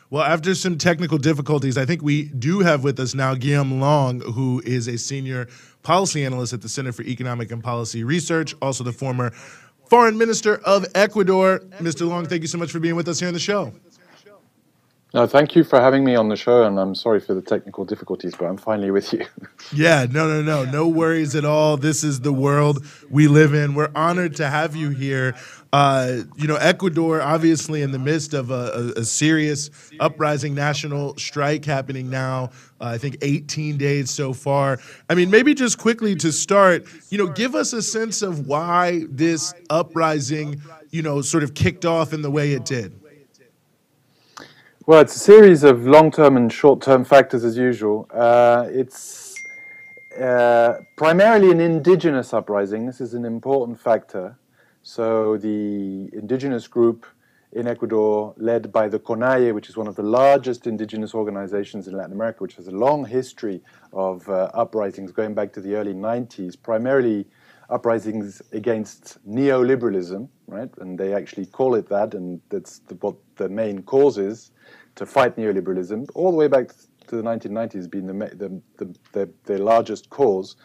Well, after some technical difficulties, I think we do have with us now Guillaume Long, who is a senior policy analyst at the Center for Economic and Policy Research, also the former Foreign Minister of Ecuador. Mr. Long, thank you so much for being with us here on the show. No, thank you for having me on the show, and I'm sorry for the technical difficulties, but I'm finally with you. Yeah, no worries at all. This is the world we live in. We're honored to have you here. Ecuador, obviously in the midst of a serious uprising national strike happening now, I think 18 days so far. I mean, maybe just quickly to start, give us a sense of why this uprising, sort of kicked off in the way it did. Well, it's a series of long-term and short-term factors as usual. It's primarily an indigenous uprising. This is an important factor. So the indigenous group in Ecuador, led by the CONAIE, which is one of the largest indigenous organizations in Latin America, which has a long history of uprisings going back to the early 90s, primarily uprisings against neoliberalism, right? And they actually call it that, and that's what the main cause is, to fight neoliberalism. All the way back to the 1990s being the largest cause.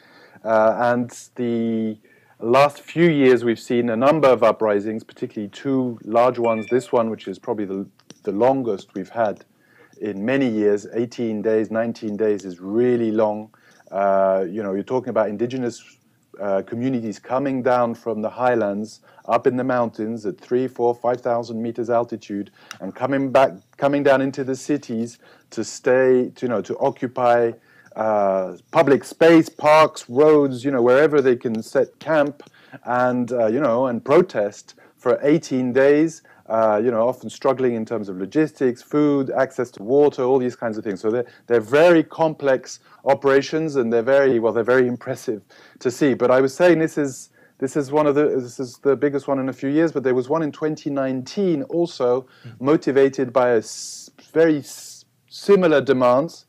And the last few years we've seen a number of uprisings, particularly two large ones. This one, which is probably the longest we've had in many years, 18 days, 19 days is really long. You're talking about indigenous communities coming down from the highlands up in the mountains at 3,000, 4,000, 5,000 meters altitude and coming down into the cities to occupy public space, parks, roads, wherever they can set camp and protest for 18 days, often struggling in terms of logistics, food, access to water, all these kinds of things. So they're very complex operations, and they're very impressive to see. But I was saying this is the biggest one in a few years, but there was one in 2019 also motivated by very similar demands.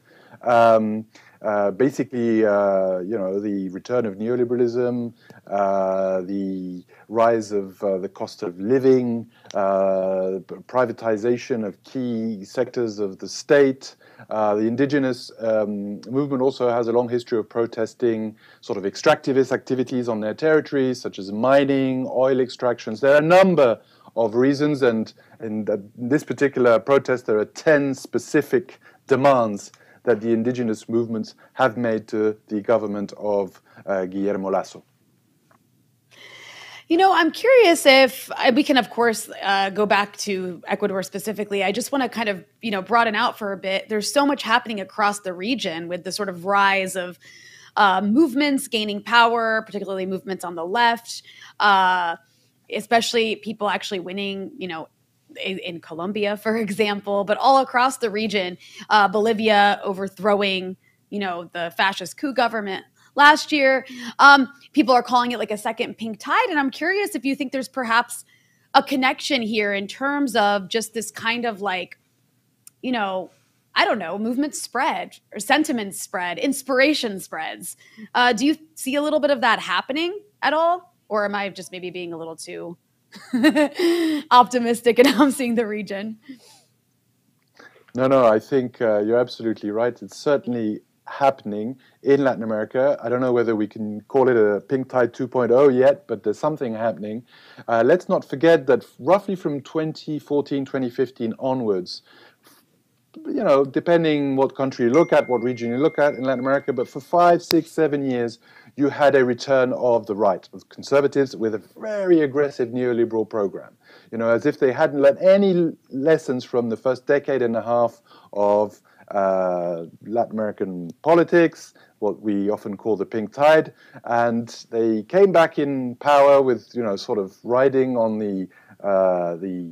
Basically, the return of neoliberalism, the rise of the cost of living, privatization of key sectors of the state. The indigenous movement also has a long history of protesting sort of extractivist activities on their territories, such as mining, oil extractions. There are a number of reasons, and in this particular protest, there are 10 specific demands that the indigenous movements have made to the government of Guillermo Lasso. I'm curious if we can, of course, go back to Ecuador specifically. I just want to kind of, broaden out for a bit. There's so much happening across the region with the sort of rise of movements gaining power, particularly movements on the left, especially people actually winning, in Colombia, for example, but all across the region, Bolivia overthrowing, the fascist coup government last year. People are calling it like a second pink tide. And I'm curious if you think there's perhaps a connection here in terms of just this kind of like, movement spread or sentiment spread, inspiration spreads. Do you see a little bit of that happening at all? Or am I just maybe being a little too optimistic and I'm seeing the region? No, I think you're absolutely right. It's certainly happening in Latin America. I don't know whether we can call it a pink tide 2.0 yet, but there's something happening. Let's not forget that roughly from 2014, 2015 onwards, depending what country you look at, what region you look at in Latin America, but for 5, 6, 7 years, you had a return of the right, of conservatives with a very aggressive neoliberal program. As if they hadn't learned any lessons from the first decade and a half of Latin American politics, what we often call the pink tide, and they came back in power with, sort of riding on the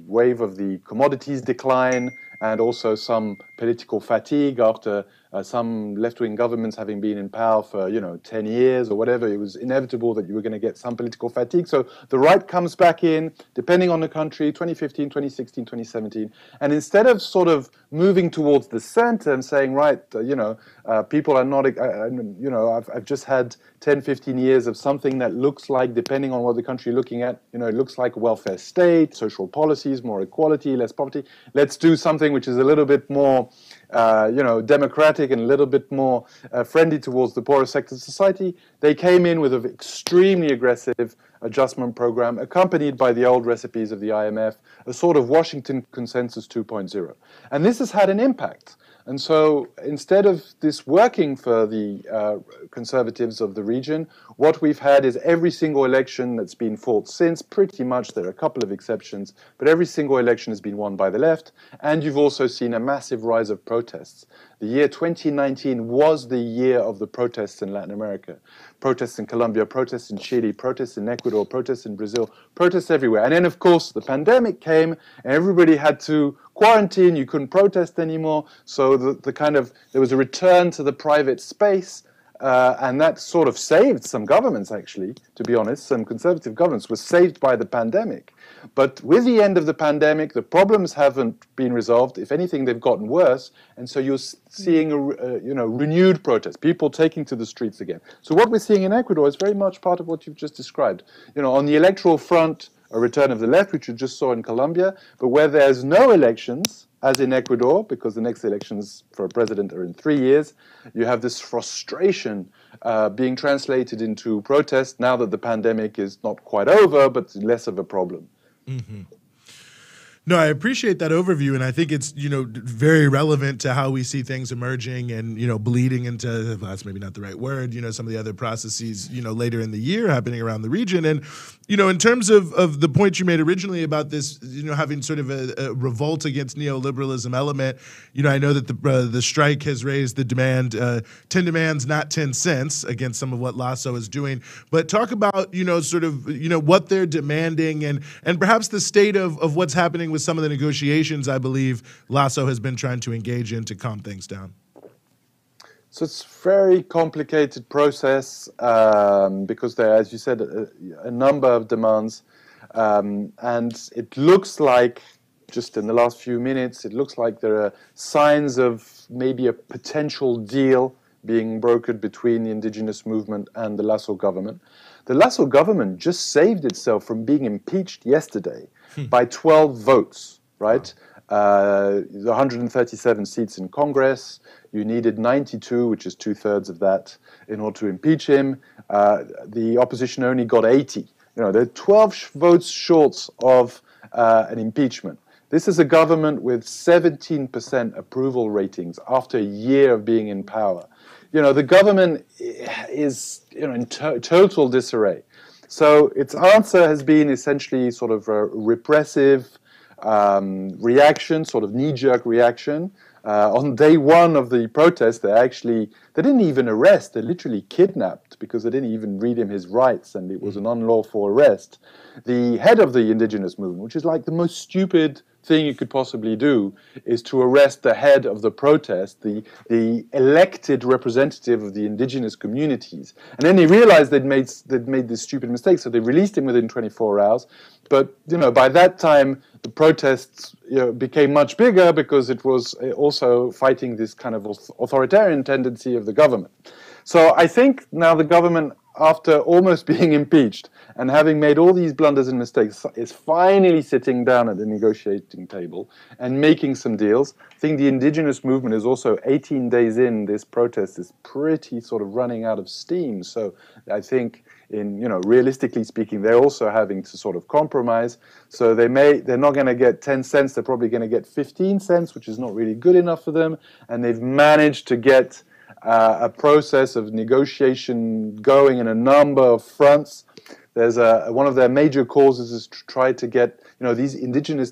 wave of the commodities decline, and also some political fatigue after some left-wing governments having been in power for 10 years or whatever. It was inevitable that you were going to get some political fatigue. So the right comes back in, depending on the country, 2015, 2016, 2017. And instead of sort of moving towards the center and saying, right, people are not, I've just had 10, 15 years of something that looks like, depending on what the country you're looking at, it looks like a welfare state, social policies, more equality, less poverty. Let's do something going, which is a little bit more, democratic and a little bit more friendly towards the poorer sectors of society, they came in with an extremely aggressive adjustment program, accompanied by the old recipes of the IMF, a sort of Washington Consensus 2.0. And this has had an impact. And so instead of this working for the conservatives of the region, what we've had is every single election that's been fought since, pretty much, there are a couple of exceptions, but every single election has been won by the left. And you've also seen a massive rise of protests. The year 2019 was the year of the protests in Latin America. Protests in Colombia, protests in Chile, protests in Ecuador, protests in Brazil, protests everywhere. And then, of course, the pandemic came and everybody had to quarantine. You couldn't protest anymore. So there was a return to the private space. And that sort of saved some governments, actually, to be honest. Some conservative governments were saved by the pandemic. But with the end of the pandemic, the problems haven't been resolved. If anything, they've gotten worse. And so you're seeing a renewed protest, people taking to the streets again. So what we're seeing in Ecuador is very much part of what you've just described. On the electoral front, a return of the left, which you just saw in Colombia, but where there's no elections, as in Ecuador, because the next elections for a president are in 3 years, you have this frustration being translated into protest now that the pandemic is not quite over, but less of a problem. Mm-hmm. No, I appreciate that overview, and I think it's very relevant to how we see things emerging and bleeding into, that's maybe not the right word, some of the other processes later in the year happening around the region. And in terms of the point you made originally about this, having sort of a revolt against neoliberalism element, I know that the strike has raised the demand, 10 demands, not 10 cents, against some of what Lasso is doing. But talk about what they're demanding and perhaps the state of what's happening with some of the negotiations I believe Lasso has been trying to engage in to calm things down. So it's a very complicated process because there are, as you said, a number of demands. And it looks like, just in the last few minutes, it looks like there are signs of maybe a potential deal being brokered between the indigenous movement and the Lasso government. The Lasso government just saved itself from being impeached yesterday by 12 votes, right? The 137 seats in Congress, you needed 92, which is 2/3 of that, in order to impeach him. The opposition only got 80. They're 12 votes short of an impeachment. This is a government with 17% approval ratings after a year of being in power. The government is in total disarray. So its answer has been essentially sort of a repressive reaction, sort of knee-jerk reaction. On day one of the protest, they didn't even arrest, they literally kidnapped, because they didn't even read him his rights, and it was an unlawful arrest. The head of the indigenous movement, which is like the most stupid thing you could possibly do, is to arrest the head of the protest, the elected representative of the indigenous communities. And then they realized they'd made this stupid mistake, so they released him within 24 hours. But by that time, the protests became much bigger because it was also fighting this kind of authoritarian tendency of the government. So I think now the government, after almost being impeached and having made all these blunders and mistakes, is finally sitting down at the negotiating table and making some deals. I think the indigenous movement is also 18 days in. This protest is pretty sort of running out of steam. So I think, realistically speaking, they're also having to sort of compromise. So they're not going to get 10 cents. They're probably going to get 15 cents, which is not really good enough for them. And they've managed to get a process of negotiation going in a number of fronts. There's one of their major causes is to try to get these indigenous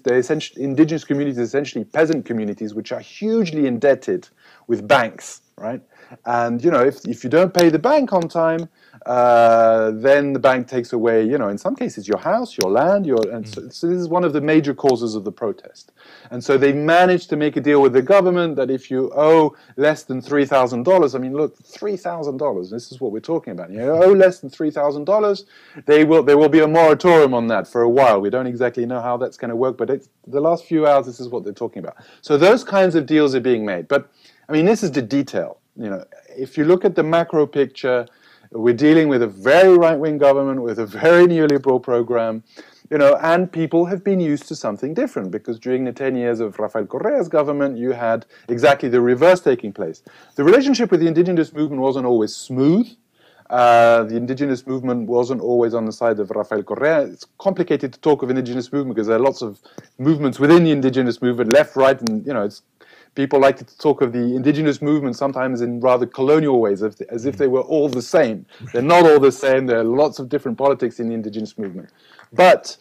communities, essentially peasant communities, which are hugely indebted with banks, right? And if you don't pay the bank on time, then the bank takes away, in some cases, your house, your land, so this is one of the major causes of the protest. And so they managed to make a deal with the government that if you owe less than $3,000, I mean, look, $3,000, this is what we're talking about. You owe less than $3,000, there will be a moratorium on that for a while. We don't exactly know how that's going to work, but the last few hours, this is what they're talking about. So those kinds of deals are being made. But, I mean, this is the detail. If you look at the macro picture, we're dealing with a very right-wing government with a very neoliberal program. and people have been used to something different, because during the 10 years of Rafael Correa's government, you had exactly the reverse taking place. The relationship with the indigenous movement wasn't always smooth. The indigenous movement wasn't always on the side of Rafael Correa. It's complicated to talk of indigenous movement because there are lots of movements within the indigenous movement, left, right, and people like to talk of the indigenous movement sometimes in rather colonial ways, as if they were all the same. They're not all the same. There are lots of different politics in the indigenous movement, but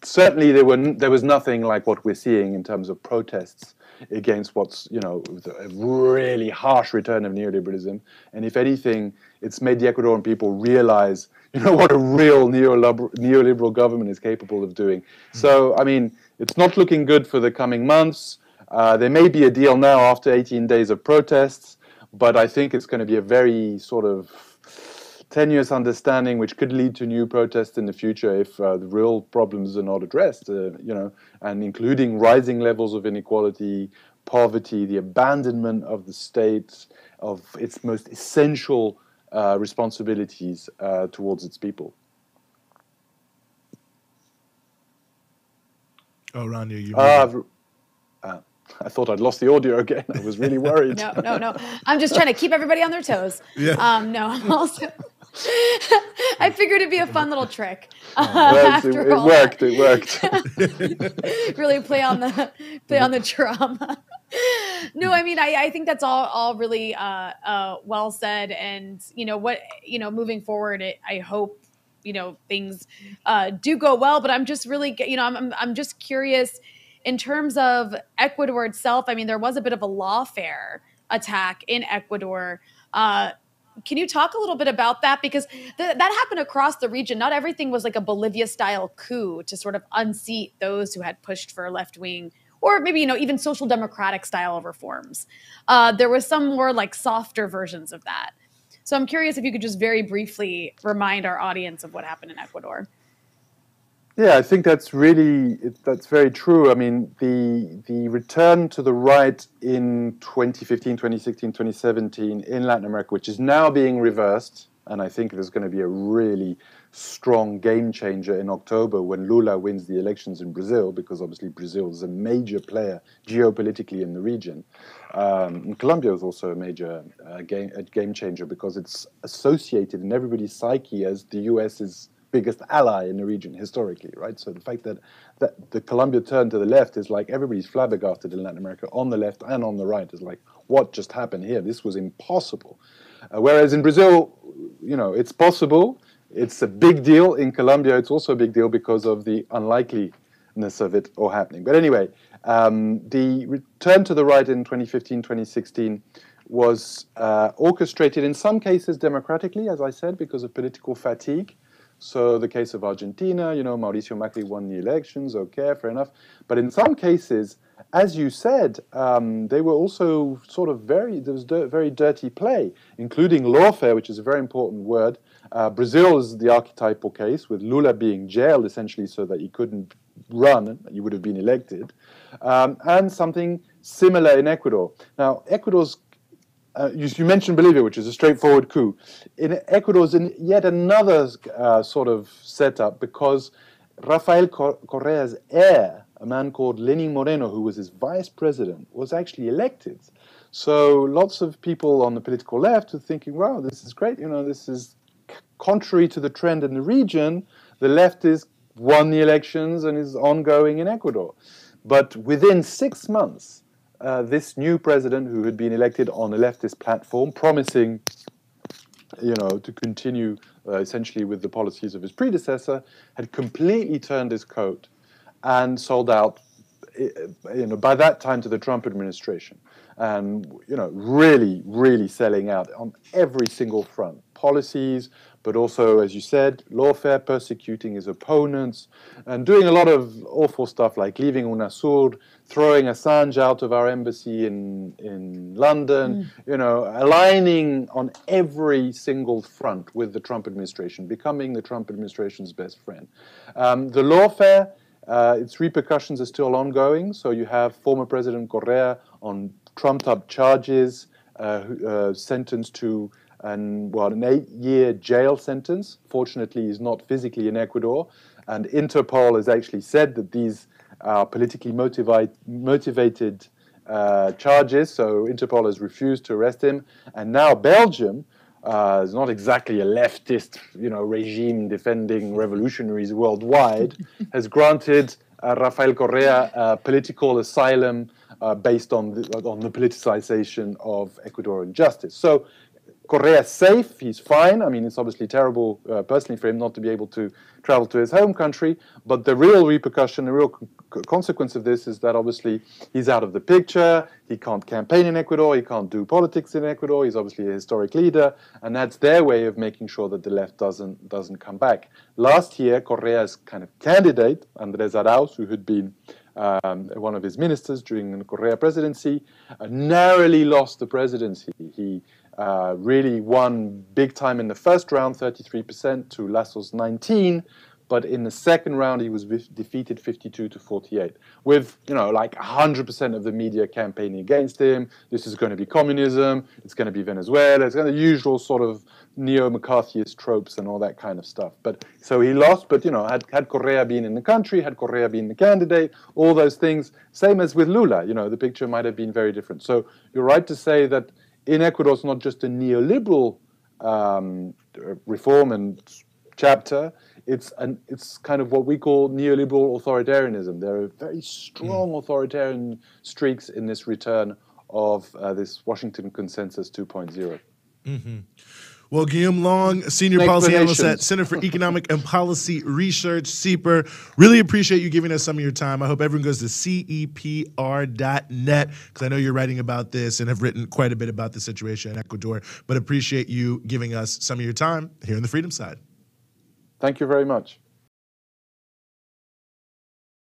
certainly there was nothing like what we're seeing in terms of protests against what's a really harsh return of neoliberalism. And if anything, it's made the Ecuadorian people realize what a real neoliberal government is capable of doing. So I mean, it's not looking good for the coming months. There may be a deal now after 18 days of protests, but I think it's going to be a very sort of tenuous understanding, which could lead to new protests in the future if the real problems are not addressed, and including rising levels of inequality, poverty, the abandonment of the state, of its most essential responsibilities towards its people. Oh, Rania, you I thought I'd lost the audio again. I was really worried. No. I'm just trying to keep everybody on their toes. Yeah. No, I'm also... I figured it'd be a fun little trick. It worked. Really play on the drama. No, I mean, I think that's all really well said. And moving forward, I hope things do go well. But I'm just really I'm just curious in terms of Ecuador itself. I mean, there was a bit of a lawfare attack in Ecuador. Can you talk a little bit about that? Because that happened across the region. Not everything was like a Bolivia-style coup to sort of unseat those who had pushed for left-wing or maybe, even social democratic style reforms. There was some more like softer versions of that. So I'm curious if you could just very briefly remind our audience of what happened in Ecuador. Yeah, I think that's very true. I mean, the return to the right in 2015, 2016, 2017 in Latin America, which is now being reversed, and I think there's going to be a really strong game changer in October when Lula wins the elections in Brazil, because obviously Brazil is a major player geopolitically in the region. And Colombia is also a major game changer because it's associated in everybody's psyche as the US's biggest ally in the region historically, right? So the fact that the Colombia turn to the left is like everybody's flabbergasted in Latin America on the left and on the right is like, what just happened here? This was impossible. Whereas in Brazil, it's possible. It's a big deal. In Colombia, it's also a big deal because of the unlikeliness of it all happening. But anyway, the return to the right in 2015, 2016 was orchestrated in some cases democratically, as I said, because of political fatigue. So the case of Argentina, Mauricio Macri won the elections, okay, fair enough. But in some cases, as you said, they were also sort of very dirty play, including lawfare, which is a very important word. Brazil is the archetypal case, with Lula being jailed essentially so that he couldn't run, he would have been elected, and something similar in Ecuador. Now, Ecuador's you mentioned Bolivia, which is a straightforward coup. In Ecuador is yet another sort of setup because Rafael Correa's heir, a man called Lenin Moreno, who was his vice president, was actually elected. So lots of people on the political left are thinking, wow, this is great. This is contrary to the trend in the region. The left has won the elections and is ongoing in Ecuador. But within 6 months, this new president, who had been elected on a leftist platform, promising, to continue essentially with the policies of his predecessor, had completely turned his coat and sold out, by that time to the Trump administration, and really, really selling out on every single front, policies, but also, as you said, lawfare, persecuting his opponents, and doing a lot of awful stuff like leaving UNASUR, throwing Assange out of our embassy in London, aligning on every single front with the Trump administration, becoming the Trump administration's best friend. The lawfare, its repercussions are still ongoing. So you have former President Correa on trumped-up charges, sentenced to an 8-year jail sentence. Fortunately, he's not physically in Ecuador. And Interpol has actually said that these are politically motivated charges, so Interpol has refused to arrest him. And now Belgium is not exactly a leftist, regime defending revolutionaries worldwide, has granted Rafael Correa political asylum based on the politicization of Ecuadorian justice. So Correa's safe, he's fine. I mean, it's obviously terrible personally for him not to be able to travel to his home country, but the real repercussion, the real consequence of this is that obviously he's out of the picture, he can't campaign in Ecuador, he can't do politics in Ecuador, he's obviously a historic leader, and that's their way of making sure that the left doesn't come back. Last year, Correa's kind of candidate, Andrés Arauz, who had been one of his ministers during the Correa presidency, narrowly lost the presidency. He really won big time in the first round, 33% to Lasso's 19%, but in the second round he was defeated 52 to 48, with like 100% of the media campaigning against him. This is going to be communism, it's going to be Venezuela, it's going to be the usual sort of neo-McCarthyist tropes and all that kind of stuff. But so he lost, but had Correa been in the country, had Correa been the candidate, all those things, same as with Lula, the picture might have been very different. So you're right to say that in Ecuador, it's not just a neoliberal reform and chapter. It's kind of what we call neoliberal authoritarianism. There are very strong authoritarian streaks in this return of this Washington Consensus 2.0. Mm-hmm. Well, Guillaume Long, Senior Policy Analyst at Center for Economic and Policy Research, CEPR. Really appreciate you giving us some of your time. I hope everyone goes to CEPR.net, because I know you're writing about this and have written quite a bit about the situation in Ecuador, but appreciate you giving us some of your time here on the Freedom Side. Thank you very much.